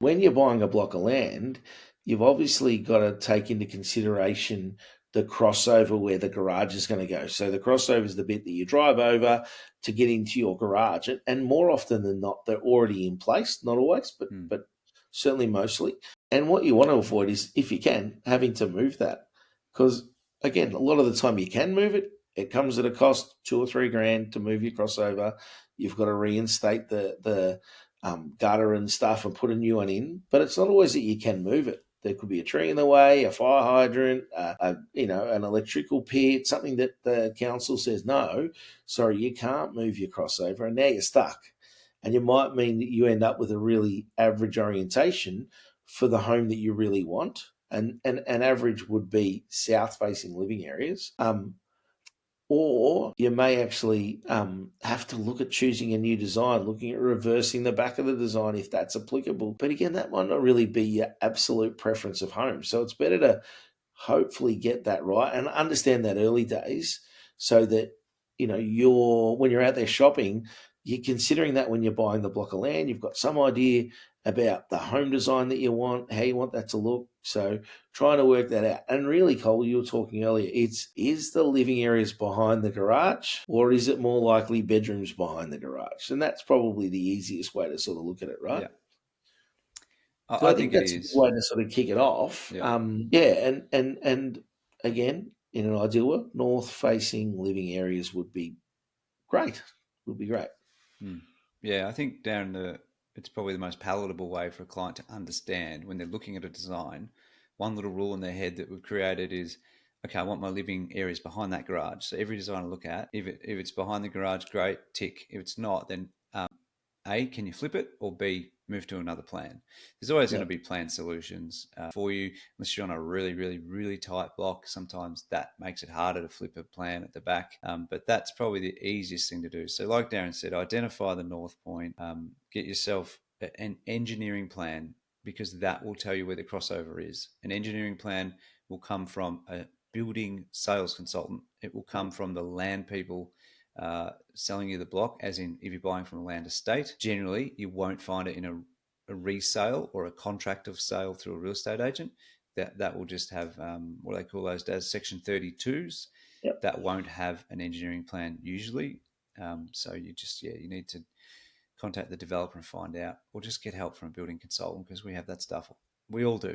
when you're buying a block of land, you've obviously got to take into consideration the crossover where the garage is going to go. So the crossover is the bit that you drive over to get into your garage, and more often than not, they're already in place. Not always, but certainly mostly. And what you want to avoid is, if you can, having to move that, because again, a lot of the time you can move it. It comes at a cost, 2 or 3 grand to move your crossover. You've got to reinstate the gutter and stuff and put a new one in. But it's not always that you can move it. There could be a tree in the way, a fire hydrant, an electrical pit, something that the council says, no, sorry, you can't move your crossover, and now you're stuck. And it might mean that you end up with a really average orientation for the home that you really want. And average would be south-facing living areas. Or you may actually have to look at choosing a new design, looking at reversing the back of the design if that's applicable. But again, that might not really be your absolute preference of home. So it's better to hopefully get that right and understand that early days, so that when you're out there shopping, you're considering that when you're buying the block of land, you've got some idea about the home design that you want, how you want that to look. So trying to work that out. And really, Cole, you were talking earlier, is the living areas behind the garage, or is it more likely bedrooms behind the garage? And that's probably the easiest way to sort of look at it, right? Yeah. So I I think think it that's a good is. way to sort of kick it off. Yeah. Yeah, and again, in an ideal world, north-facing living areas would be great. Would be great. Mm. Yeah, I think it's probably the most palatable way for a client to understand when they're looking at a design. One little rule in their head that we've created is, okay, I want my living areas behind that garage. So every design I look at, if it's behind the garage, great, tick. If it's not, then A, can you flip it? Or B, move to another plan. There's always going Yeah. to be plan solutions for you, unless you're on a really, really, really tight block. Sometimes that makes it harder to flip a plan at the back. But that's probably the easiest thing to do. So, like Darren said, identify the north point, get yourself an engineering plan, because that will tell you where the crossover is. An engineering plan will come from a building sales consultant, it will come from the land people selling you the block, as in if you're buying from a land estate. Generally, you won't find it in a resale or a contract of sale through a real estate agent. That will just have what they call those as Section 32s. Yep. That won't have an engineering plan usually. So you need to contact the developer and find out, or just get help from a building consultant, because we have that stuff. We all do.